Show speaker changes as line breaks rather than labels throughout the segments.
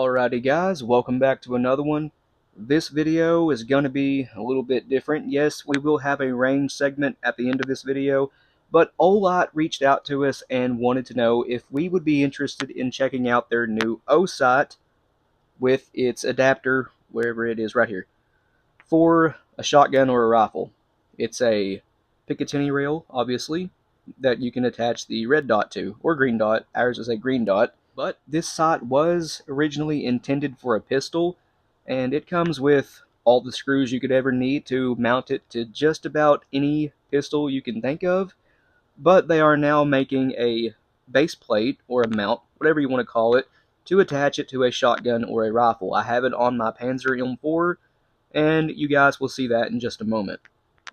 Alrighty guys, welcome back to another one. This video is going to be a little bit different. Yes, we will have a range segment at the end of this video, but Olight reached out to us and wanted to know if we would be interested in checking out their new Osight with its adapter, wherever it is right here, for a shotgun or a rifle. It's a Picatinny rail, obviously, that you can attach the red dot to, or green dot. Ours is a green dot. But this sight was originally intended for a pistol, and it comes with all the screws you could ever need to mount it to just about any pistol you can think of. But they are now making a base plate, or a mount, whatever you want to call it, to attach it to a shotgun or a rifle. I have it on my Panzer M4, and you guys will see that in just a moment.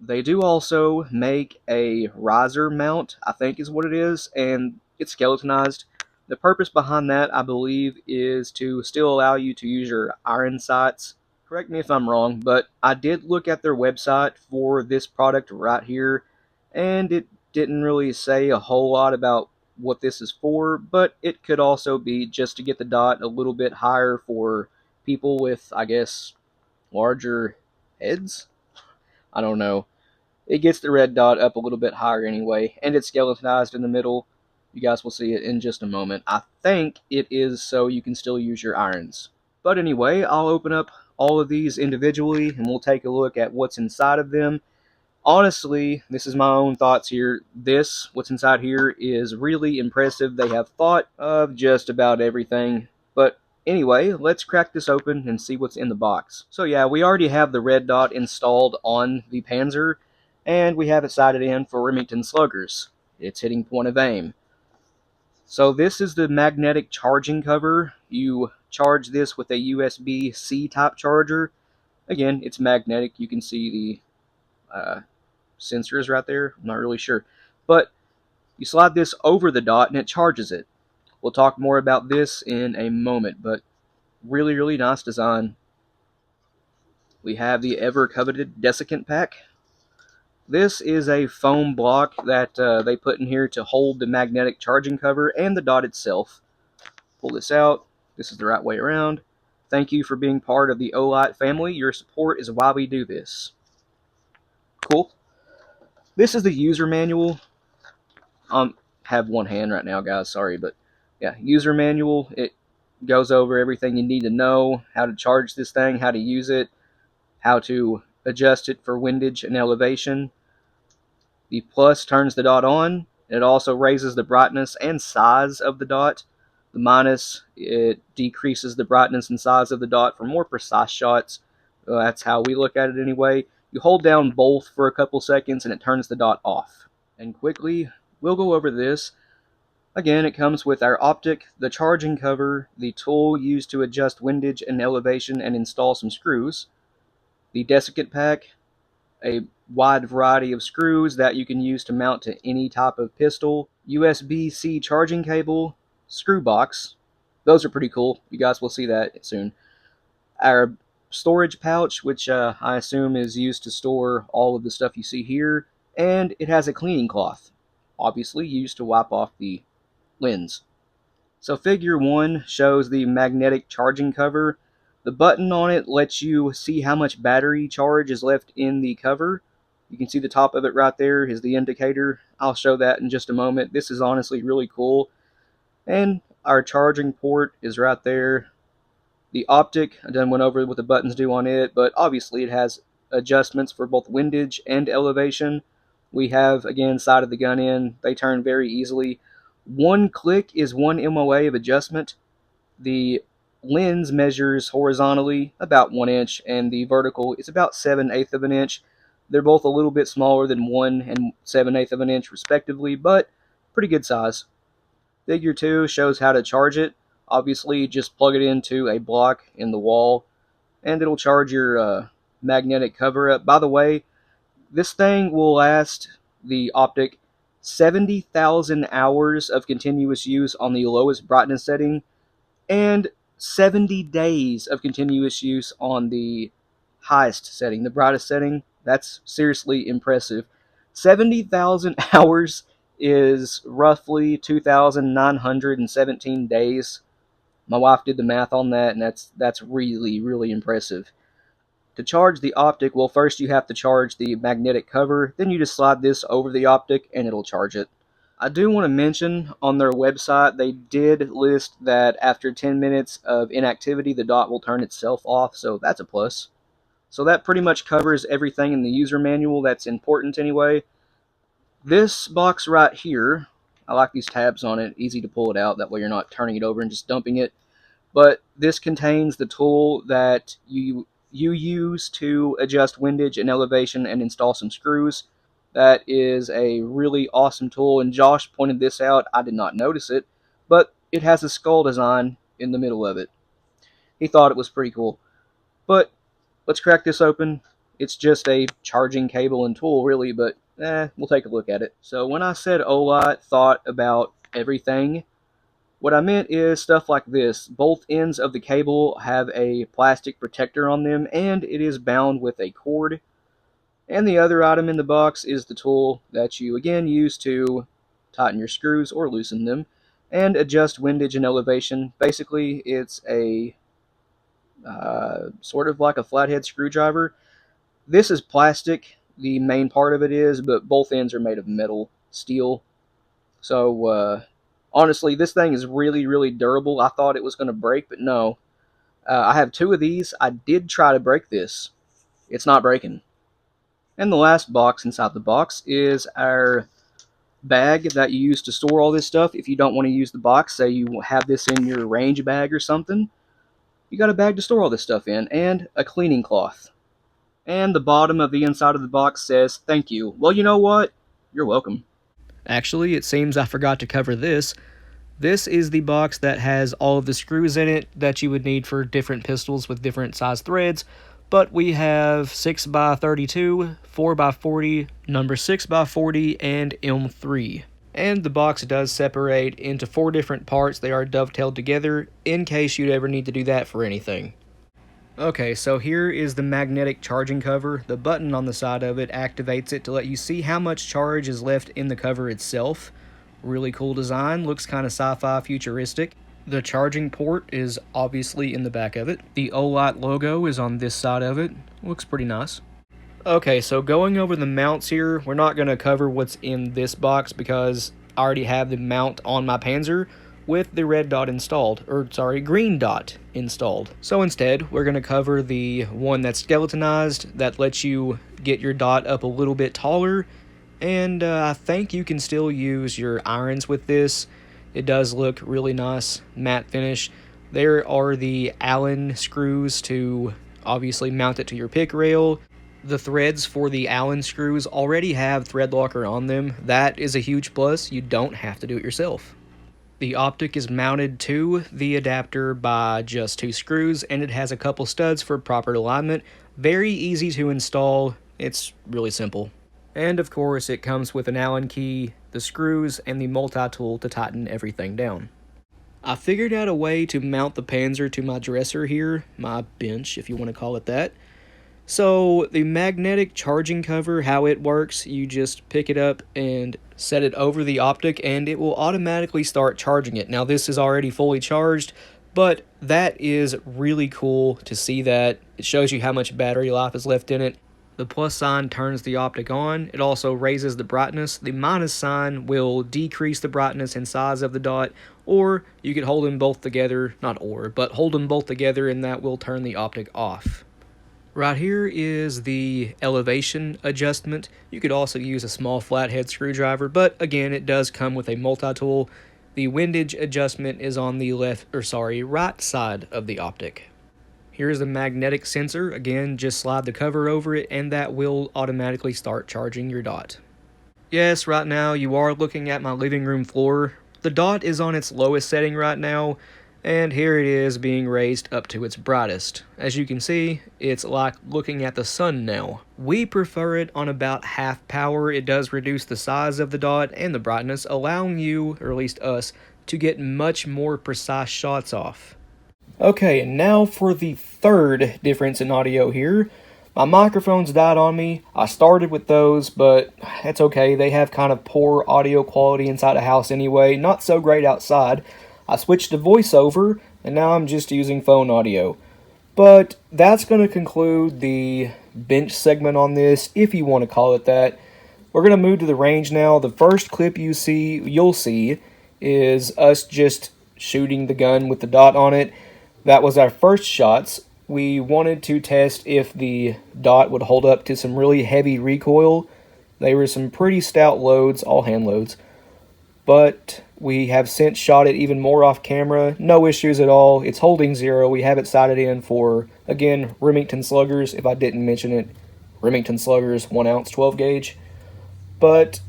They do also make a riser mount, I think is what it is, and it's skeletonized. The purpose behind that, I believe, is to still allow you to use your iron sights. Correct me if I'm wrong, but I did look at their website for this product right here, and it didn't really say a whole lot about what this is for, but it could also be just to get the dot a little bit higher for people with, I guess, larger heads? I don't know. It gets the red dot up a little bit higher anyway, and it's skeletonized in the middle. You guys will see it in just a moment. I think it is so you can still use your irons. But anyway, I'll open up all of these individually, and we'll take a look at what's inside of them. Honestly, this is my own thoughts here. What's inside here, is really impressive. They have thought of just about everything. But anyway, let's crack this open and see what's in the box. So yeah, we already have the red dot installed on the Panzer, and we have it sighted in for Remington sluggers. It's hitting point of aim. So this is the magnetic charging cover. You charge this with a USB-C type charger. Again, it's magnetic. You can see the sensors right there. I'm not really sure. But you slide this over the dot and it charges it. We'll talk more about this in a moment, but really, really nice design. We have the ever-coveted desiccant pack. This is a foam block that they put in here to hold the magnetic charging cover and the dot itself. Pull this out. This is the right way around. Thank you for being part of the Olight family. Your support is why we do this. Cool. This is the user manual. Have one hand right now, guys. Sorry, but yeah, user manual. It goes over everything you need to know, how to charge this thing, how to use it, how to adjust it for windage and elevation. The plus turns the dot on. It also raises the brightness and size of the dot. The minus, it decreases the brightness and size of the dot for more precise shots. That's how we look at it anyway. You hold down both for a couple seconds and it turns the dot off. And quickly, we'll go over this. Again, it comes with our optic, the charging cover, the tool used to adjust windage and elevation and install some screws, the desiccant pack, a wide variety of screws that you can use to mount to any type of pistol, USB-C charging cable, screw box. Those are pretty cool. You guys will see that soon. Our storage pouch, which I assume is used to store all of the stuff you see here, and it has a cleaning cloth, obviously used to wipe off the lens. So figure 1 shows the magnetic charging cover. The button on it lets you see how much battery charge is left in the cover. You can see the top of it right there is the indicator. I'll show that in just a moment. This is honestly really cool. And our charging port is right there. The optic, I done went over what the buttons do on it, but obviously it has adjustments for both windage and elevation. We have, again, side of the gun in. They turn very easily. One click is 1 MOA of adjustment. The lens measures horizontally about 1 inch, and the vertical is about 7/8 of an inch. They're both a little bit smaller than 1 and 7/8 of an inch respectively, but pretty good size. Figure 2 shows how to charge it. Obviously, just plug it into a block in the wall, and it'll charge your magnetic cover up. By the way, this thing will last, the optic, 70,000 hours of continuous use on the lowest brightness setting, and 70 days of continuous use on the highest setting, the brightest setting. That's seriously impressive. 70,000 hours is roughly 2,917 days. My wife did the math on that, and that's really, really impressive. To charge the optic, well, first you have to charge the magnetic cover, then you just slide this over the optic and it'll charge it. I do want to mention on their website they did list that after 10 minutes of inactivity the dot will turn itself off, so that's a plus. So that pretty much covers everything in the user manual that's important anyway. This box right here, I like these tabs on it, easy to pull it out, that way you're not turning it over and just dumping it. But this contains the tool that you use to adjust windage and elevation and install some screws. That is a really awesome tool, and Josh pointed this out. I did not notice it, but it has a skull design in the middle of it. He thought it was pretty cool. But let's crack this open. It's just a charging cable and tool, really, but we'll take a look at it. So when I said Olight thought about everything, what I meant is stuff like this. Both ends of the cable have a plastic protector on them, and it is bound with a cord. And the other item in the box is the tool that you again use to tighten your screws or loosen them and adjust windage and elevation. Basically, it's a sort of like a flathead screwdriver. This is plastic, the main part of it is, but both ends are made of metal, steel. So, honestly, this thing is really, really durable. I thought it was going to break, but no. I have two of these. I did try to break this. It's not breaking. And the last box inside the box is our bag that you use to store all this stuff. If you don't want to use the box, say you have this in your range bag or something, you got a bag to store all this stuff in, and a cleaning cloth. And the bottom of the inside of the box says, "Thank you." Well, you know what? You're welcome. Actually, it seems I forgot to cover this. This is the box that has all of the screws in it that you would need for different pistols with different size threads. But we have 6x32, 4x40, number 6x40, and M3. And the box does separate into 4 different parts. They are dovetailed together in case you'd ever need to do that for anything. Okay, so here is the magnetic charging cover. The button on the side of it activates it to let you see how much charge is left in the cover itself. Really cool design, looks kind of sci-fi futuristic. The charging port is obviously in the back of it. The Olight logo is on this side of it. Looks pretty nice. Okay, so going over the mounts here, we're not going to cover what's in this box because I already have the mount on my Panzer with the red dot installed, green dot installed. So instead, we're going to cover the one that's skeletonized that lets you get your dot up a little bit taller, and I think you can still use your irons with this. It does look really nice, matte finish. There are the Allen screws to obviously mount it to your pick rail. The threads for the Allen screws already have thread locker on them. That is a huge plus. You don't have to do it yourself. The optic is mounted to the adapter by just 2 screws, and it has a couple studs for proper alignment. Very easy to install. It's really simple. And of course, it comes with an Allen key, the screws, and the multi-tool to tighten everything down. I figured out a way to mount the Panzer to my dresser here, my bench if you want to call it that. So the magnetic charging cover, how it works, you just pick it up and set it over the optic and it will automatically start charging it. Now this is already fully charged, but that is really cool to see that. It shows you how much battery life is left in it. The plus sign turns the optic on. It also raises the brightness. The minus sign will decrease the brightness and size of the dot, or you could hold them both together, hold them both together and that will turn the optic off. Right here is the elevation adjustment. You could also use a small flathead screwdriver, but again, it does come with a multi-tool. The windage adjustment is on the right side of the optic. Here's the magnetic sensor. Again, just slide the cover over it and that will automatically start charging your dot. Yes, right now you are looking at my living room floor. The dot is on its lowest setting right now, and here it is being raised up to its brightest. As you can see, it's like looking at the sun now. We prefer it on about half power. It does reduce the size of the dot and the brightness, allowing you, or at least us, to get much more precise shots off. Okay, and now for the third difference in audio here. My microphones died on me. I started with those, but that's okay. They have kind of poor audio quality inside a house anyway. Not so great outside. I switched to voiceover. and now I'm just using phone audio. But that's going to conclude the bench segment on this, if you want to call it that. We're going to move to the range now. The first clip you'll see is us just shooting the gun with the dot on it. That was our first shots. We wanted to test if the dot would hold up to some really heavy recoil. They were some pretty stout loads, all hand loads. But we have since shot it even more off camera. No issues at all. It's holding 0. We have it sighted in for, again, Remington Sluggers. If I didn't mention it, Remington Sluggers 1 ounce 12 gauge. But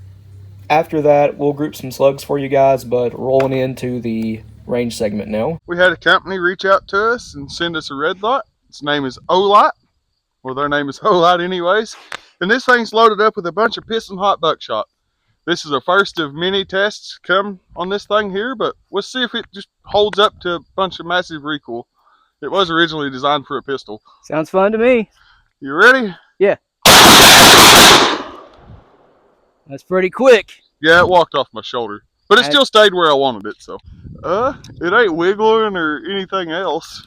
after that, we'll group some slugs for you guys, but rolling into the range segment now.
We had a company reach out to us and send us a red dot. Its name is Olight, or their name is Olight anyways. And this thing's loaded up with a bunch of piston hot buckshot. This is the first of many tests come on this thing here, but we'll see if it just holds up to a bunch of massive recoil. It was originally designed for a pistol.
Sounds fun to me.
You ready?
Yeah. That's pretty quick.
Yeah, it walked off my shoulder, but it still stayed where I wanted it, so. It ain't wiggling or anything else.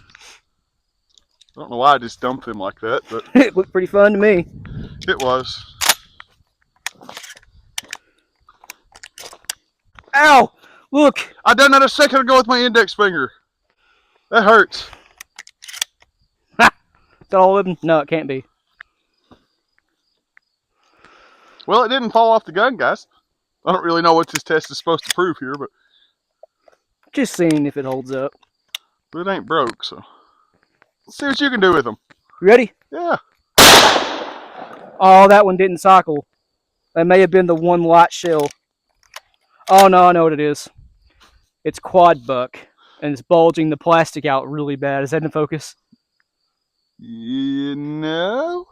I don't know why I just dumped him like that, but.
It looked pretty fun to me.
It was.
Ow! Look!
I done that a second ago with my index finger. That hurts.
Ha! Is that all of them? No, it can't be.
Well, it didn't fall off the gun, guys. I don't really know what this test is supposed to prove here, but
just seeing if it holds up.
But it ain't broke, so let's see what you can do with them.
You ready?
Yeah.
Oh, that one didn't cycle. That may have been the one light shell. Oh no, I know what it is. It's quad buck, and it's bulging the plastic out really bad. Is that in focus?
You know.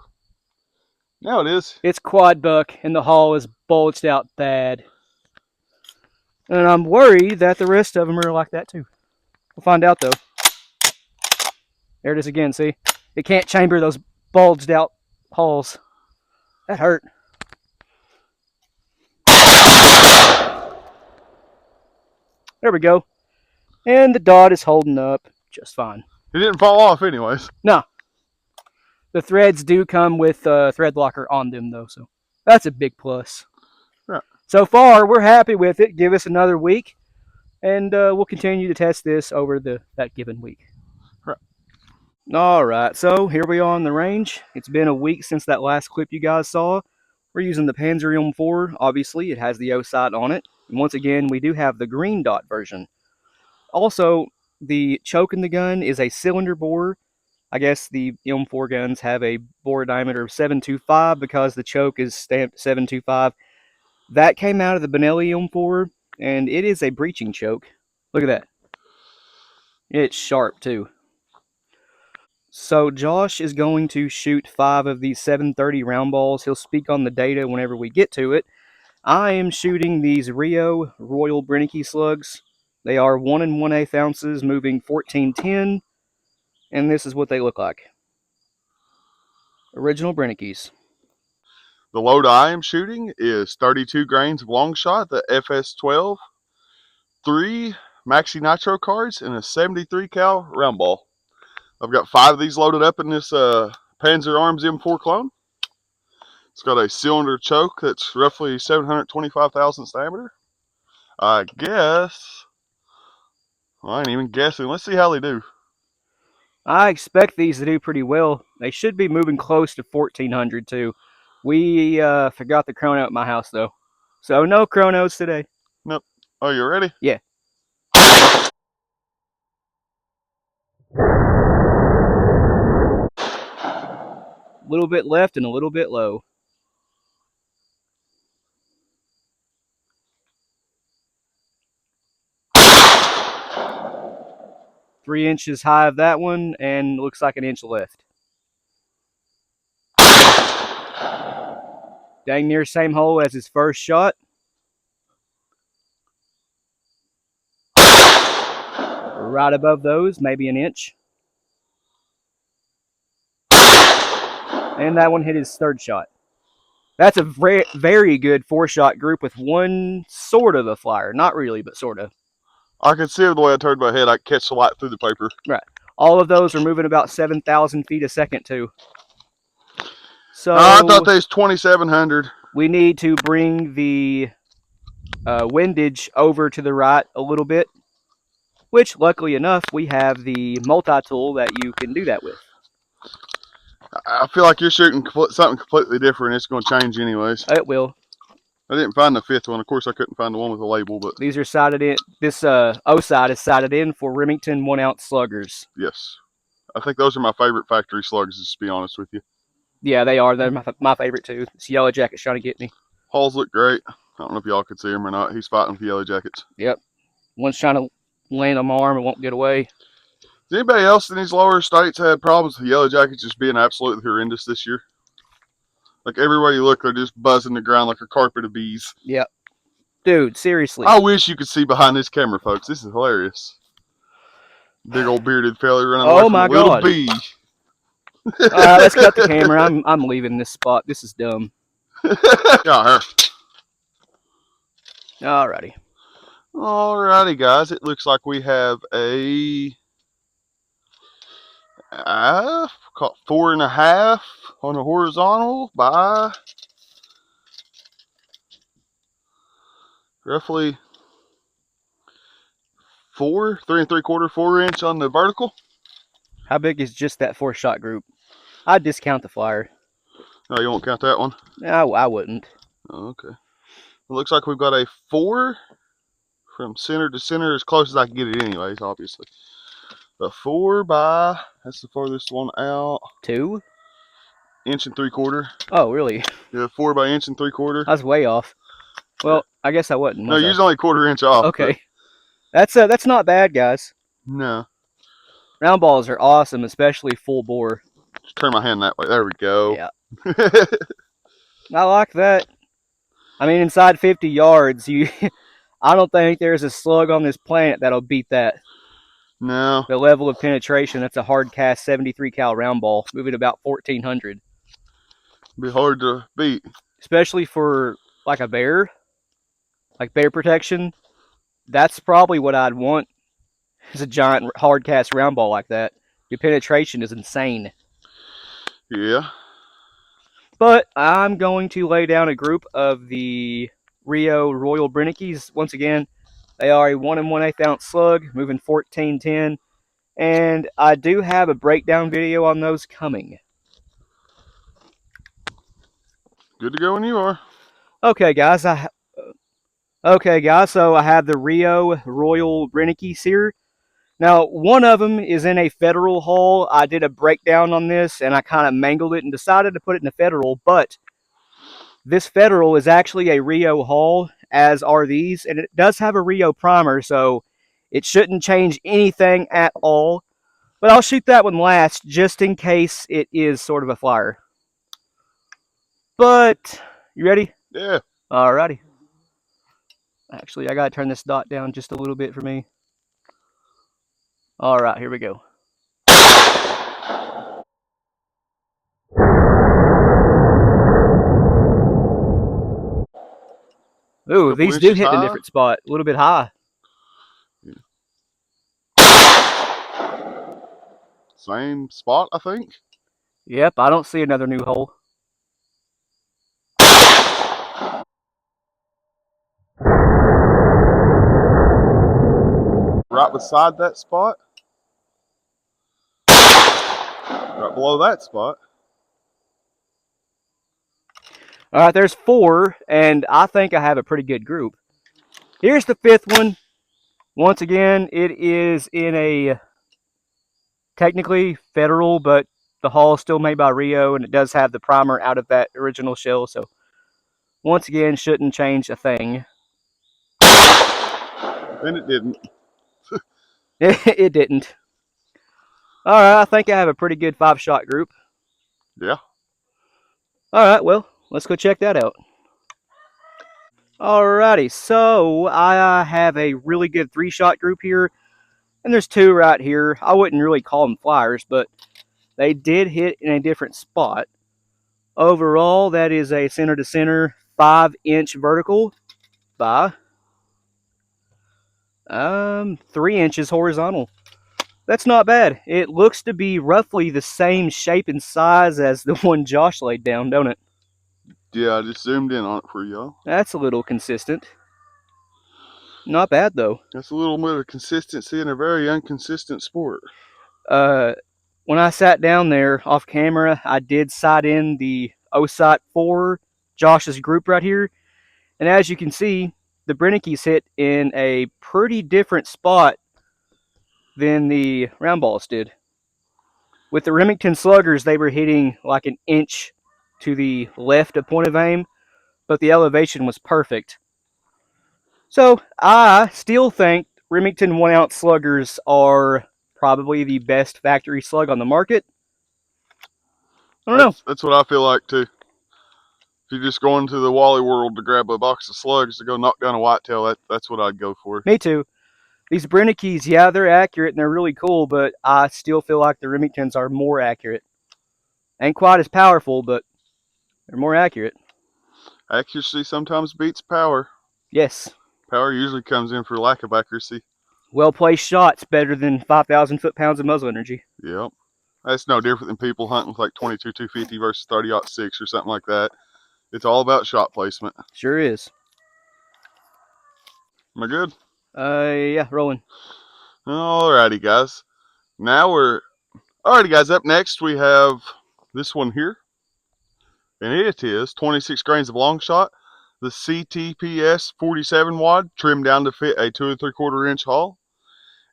Now it is.
It's quad buck, and the hull is bulged out bad. And I'm worried that the rest of them are like that too. We'll find out though. There it is again, see? It can't chamber those bulged out hulls. That hurt. There we go. And the dot is holding up just fine.
It didn't fall off anyways.
No. The threads do come with thread locker on them though, so that's a big plus.
Right.
So far, we're happy with it. Give us another week, and we'll continue to test this over that given week.
Right.
All right, so here we are on the range. It's been a week since that last clip you guys saw. We're using the Panzer M4. Obviously, it has the Osight on it. And once again, we do have the green dot version. Also, the choke in the gun is a cylinder bore. I guess the M4 guns have a bore diameter of 725 because the choke is stamped 725. That came out of the Benelli M4, and it is a breeching choke. Look at that. It's sharp, too. So Josh is going to shoot 5 of these 730 round balls. He'll speak on the data whenever we get to it. I am shooting these Rio Royal slugs. They are 1 1/8 ounces, moving 1410. And this is what they look like. Original Brennecke's.
The load I am shooting is 32 grains of long shot, the FS12, 3 Maxi Nitro cards, and a 73 cal round ball. I've got 5 of these loaded up in this Panzer Arms M4 clone. It's got a cylinder choke that's roughly 725 thousandths diameter. I guess. Well, I ain't even guessing. Let's see how they do.
I expect these to do pretty well. They should be moving close to 1400 too. We forgot the chrono at my house though. So no chronos today.
Nope. Oh, you ready?
Yeah. A little bit left and a little bit low. Three inches high of that one, and looks like an inch left. Dang near same hole as his first shot. Right above those, maybe an inch. And that one hit his third shot. That's a very good 4-shot group with one sort of a flyer. Not really, but sort of.
I can see it the way I turned my head. I can catch the light through the paper.
Right. All of those are moving about 7,000 feet a second too.
I thought
So
they was 2,700.
we need to bring the windage over to the right a little bit, which luckily enough we have the multi-tool that you can do that with.
I feel like you're shooting something completely different. It's going to change anyways.
It will.
I didn't find the fifth one. Of course, I couldn't find the one with the label, but
These are sighted in. This Osight is sighted in for Remington 1-ounce sluggers.
yes. I think those are my favorite factory slugs, to be honest with you.
Yeah, they are. They're my favorite too. This yellow jacket's trying to get me.
Holes look great. I don't know if y'all could see him or not. He's fighting with the yellow jackets.
Yep. One's trying to land on my arm and won't get away.
Does anybody else in these lower states had problems with the yellow jackets just being absolutely horrendous this year? Like everywhere you look, they're just buzzing the ground like a carpet of bees.
Yep. Dude, seriously.
I wish you could see behind this camera, folks. This is hilarious. Big old bearded fella running away
Oh
from a
my
little
God.
bee.
All right, let's cut the camera. I'm leaving this spot. This is dumb.
Yeah,
Alrighty.
alrighty, guys. It looks like we have a 4.5 on the horizontal by roughly 3 3/4, 4 inch on the vertical.
How big is just that 4-shot group? I'd discount the flyer.
No, you won't count that one.
No, I wouldn't.
Oh, okay. It looks like we've got a 4 from center to center, as close as I can get it, anyways. Obviously, the 4 by that's the farthest one out.
2
inch and 3/4.
Oh, really?
Yeah, 4 by inch and 3/4.
I was way off. Well, I guess I wasn't.
No,
Was
usually only 1/4 inch off.
Okay. That's not bad, guys.
No.
Round balls are awesome, especially full bore.
Just turn my hand that way. There we go.
Yeah. I like that. I mean, inside 50 yards, I don't think there's a slug on this planet that'll beat that.
No.
The level of penetration, that's a hard cast 73 cal round ball, moving about 1,400.
Be hard to beat.
Especially for like a bear, like bear protection. That's probably what I'd want. Is a giant hard cast round ball like that. Your penetration is insane.
Yeah.
But I'm going to lay down a group of the Rio Royal Brinickies. Once again, they are a 1 1/8 ounce slug, moving 1410. And I do have a breakdown video on those coming.
Good to go when you are.
Okay, guys. So I have the Rio Royal Brinickies here. Now, one of them is in a federal haul. I did a breakdown on this, and I kind of mangled it and decided to put it in a federal, but this federal is actually a Rio haul, as are these, and it does have a Rio primer, so it shouldn't change anything at all. But I'll shoot that one last, just in case it is sort of a flyer. But, you ready?
Yeah.
Alrighty. Actually, I gotta turn this dot down just a little bit for me. Alright, here we go. Ooh, these do hit in a different spot. A little bit high.
Same spot, I think.
Yep, I don't see another new hole.
Right beside that spot. Right below that spot.
Alright, there's 4, and I think I have a pretty good group. Here's the 5th one. Once again, it is in a technically federal, but the hull is still made by Rio, and it does have the primer out of that original shell, so once again, shouldn't change a thing.
And it didn't.
It didn't. Alright, I think I have a pretty good 5-shot group.
Yeah.
Alright, well, let's go check that out. Alrighty, so I have a really good 3-shot group here, and there's 2 right here. I wouldn't really call them flyers, but they did hit in a different spot. Overall, that is a center to center 5-inch vertical by 3 inches horizontal. That's not bad. It looks to be roughly the same shape and size as the one Josh laid down, don't it?
Yeah, I just zoomed in on it for y'all.
That's a little consistent. Not bad, though.
That's a little bit of consistency in a very inconsistent sport.
When I sat down there off camera, I did sight in the Osight 4, Josh's group right here. And as you can see, the Brennickies hit in a pretty different spot than the round balls did. With the Remington Sluggers, they were hitting like an inch to the left of point of aim, but the elevation was perfect. So I still think Remington 1-ounce sluggers are probably the best factory slug on the market. I don't know.
That's what I feel like too. If you just go into the Wally World to grab a box of slugs to go knock down a whitetail, that's what I'd go for.
Me too. These Brennickies, yeah, they're accurate and they're really cool, but I still feel like the Remingtons are more accurate. Ain't quite as powerful, but they're more accurate.
Accuracy sometimes beats power.
Yes.
Power usually comes in for lack of accuracy.
Well-placed shots better than 5,000 foot-pounds of muzzle energy.
Yep. That's no different than people hunting with like 22 250 versus 30-06 or something like that. It's all about shot placement.
Sure is.
Am I good?
Yeah, rolling.
Alrighty, guys. Alrighty, guys. Up next, we have this one here. And it is 26 grains of long shot. The CTPS 47 wad, trimmed down to fit a 2 3/4 inch haul.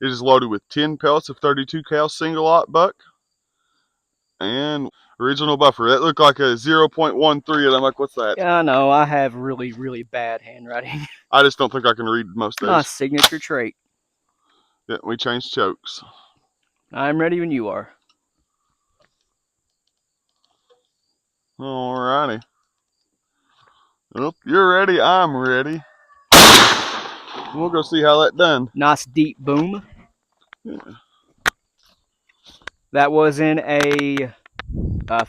It is loaded with 10 pellets of 32 cal single aught buck and original buffer. That looked like a 0.13, and I'm like, what's that?
Yeah, I know. I have really, really bad handwriting.
I just don't think I can read most days.
My signature trait.
Yeah, we changed chokes.
I'm ready when you are.
Alrighty. Well, you're ready. I'm ready. We'll go see how that done.
Nice deep boom.
Yeah.
That was in a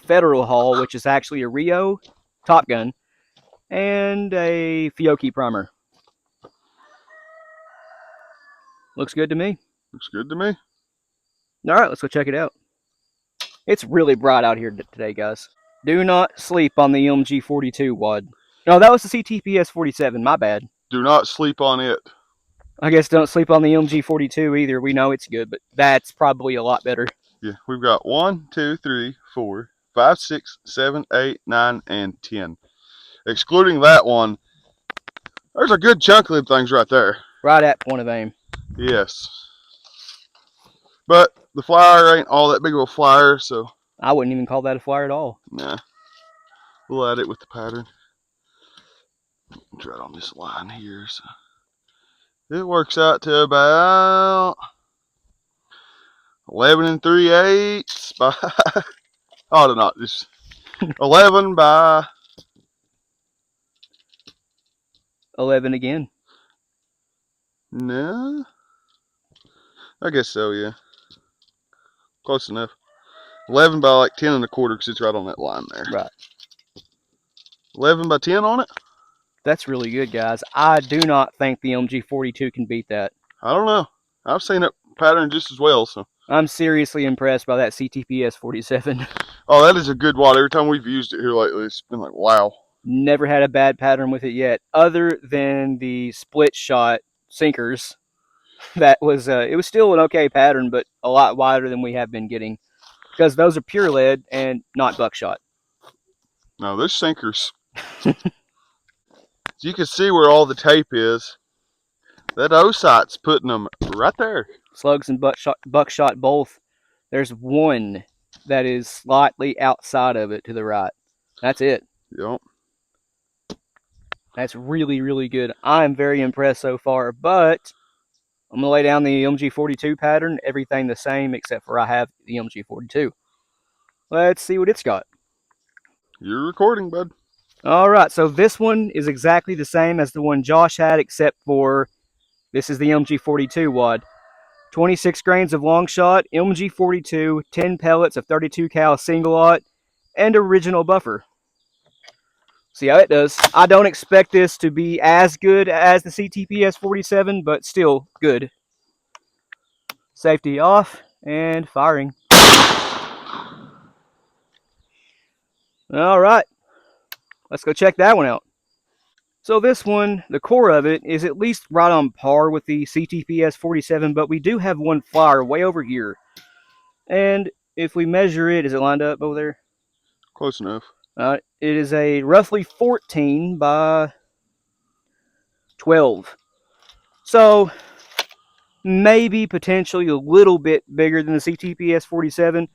Federal haul, which is actually a Rio Top Gun, and a Fiocchi primer. Looks good to me.
Looks good to me.
All right, let's go check it out. It's really bright out here today, guys. Do not sleep on the MG 42 wad. No, that was the CTPS 47. My bad.
Do not sleep on it.
I guess don't sleep on the MG 42 either. We know it's good, but that's probably a lot better.
Yeah, we've got 1, 2, 3, 4, 5, 6, 7, 8, 9, and 10. Excluding that one, there's a good chunk of them things right there.
Right at point of aim.
Yes. But the flyer ain't all that big of a flyer, so
I wouldn't even call that a flyer at all.
nah. We'll add it with the pattern. It's right on this line here, so it works out to about 11 3/8 by oh no, just 11 by
11 again.
No, I guess so. Yeah, close enough. 11 by like 10 1/4 because it's right on that line there.
Right.
11 by 10 on it.
That's really good, guys. I do not think the MG 42 can beat that.
I don't know. I've seen it pattern just as well. So
I'm seriously impressed by that CTPS 47.
oh, that is a good wad. Every time we've used it here lately, it's been like wow.
Never had a bad pattern with it yet, other than the split shot sinkers. That was it was still an okay pattern, but a lot wider than we have been getting, because those are pure lead and not buckshot.
No, there's sinkers. You can see where all the tape is. That Osight's putting them right there.
Slugs and buckshot both. There's one that is slightly outside of it to the right. That's it.
Yep.
That's really, really good. I'm very impressed so far, but I'm going to lay down the MG42 pattern. Everything the same except for I have the MG42. Let's see what it's got.
You're recording, bud.
All right, so this one is exactly the same as the one Josh had, except for this is the MG42 wad. 26 grains of long shot, MG42, 10 pellets of 32 cal single aught, and original buffer. See how it does. I don't expect this to be as good as the CTPS 47, but still good. Safety off and firing. All right, let's go check that one out. So this one, the core of it is at least right on par with the CTPS 47, but we do have one flyer way over here. And if we measure it, is it lined up over there?
Close enough.
It is a roughly 14 by 12. So maybe potentially a little bit bigger than the CTPS 47,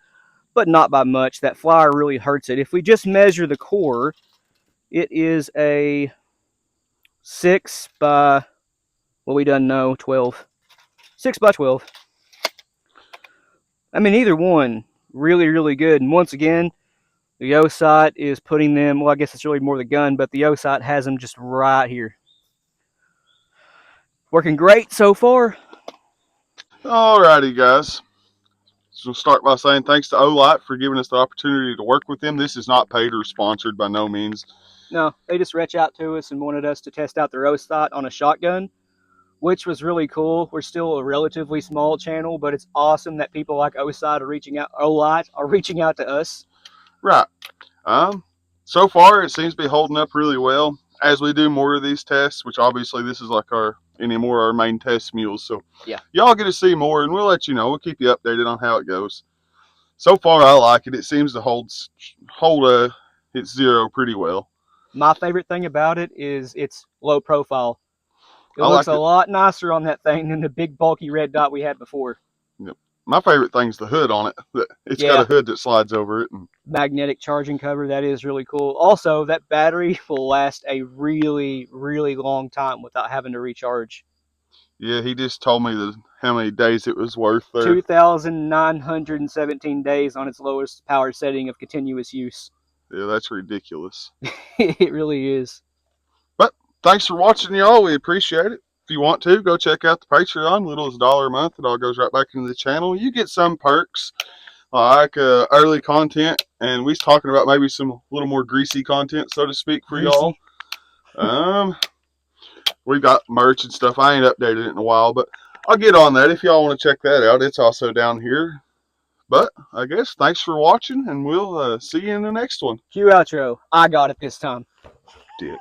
but not by much. That flyer really hurts it. If we just measure the core, it is a 6 by, well, we done know, 12. 6 by 12. I mean, either one, really, really good. And once again, the Osight is putting them, well, I guess it's really more the gun, but the Osight has them just right here. Working great so far.
Alrighty, guys. So we'll start by saying thanks to Olight for giving us the opportunity to work with them. This is not paid or sponsored by no means.
No, they just reached out to us and wanted us to test out their Osight on a shotgun, which was really cool. We're still a relatively small channel, but it's awesome that people like Osight are reaching out to us.
Right. So far, it seems to be holding up really well. As we do more of these tests, which obviously this is like our main test mules. So
yeah,
y'all get to see more, and we'll let you know. We'll keep you updated on how it goes. So far, I like it. It seems to hold its zero pretty well.
My favorite thing about it is it's low profile. It
I
looks
like
a
it.
lot nicer on that thing than the big bulky red dot we had before.
Yep. My favorite thing's the hood on it. It's got
Yeah,
a hood that slides over it. And
magnetic charging cover, that is really cool. Also, that battery will last a really, really long time without having to recharge.
yeah, he just told me how many days it was worth there.
2,917 days on its lowest power setting of continuous use.
Yeah, that's ridiculous.
It really is.
But thanks for watching, y'all. We appreciate it. If you want to, go check out the Patreon. Little as $1 a month. It all goes right back into the channel. You get some perks like early content, and we're talking about maybe some little more greasy content, so to speak, for y'all.
Greasy.
We've got merch and stuff. I ain't updated it in a while, but I'll get on that if y'all want to check that out. It's also down here. But I guess thanks for watching, and we'll see you in the next one.
Cue outro. I got it this time.
Dick.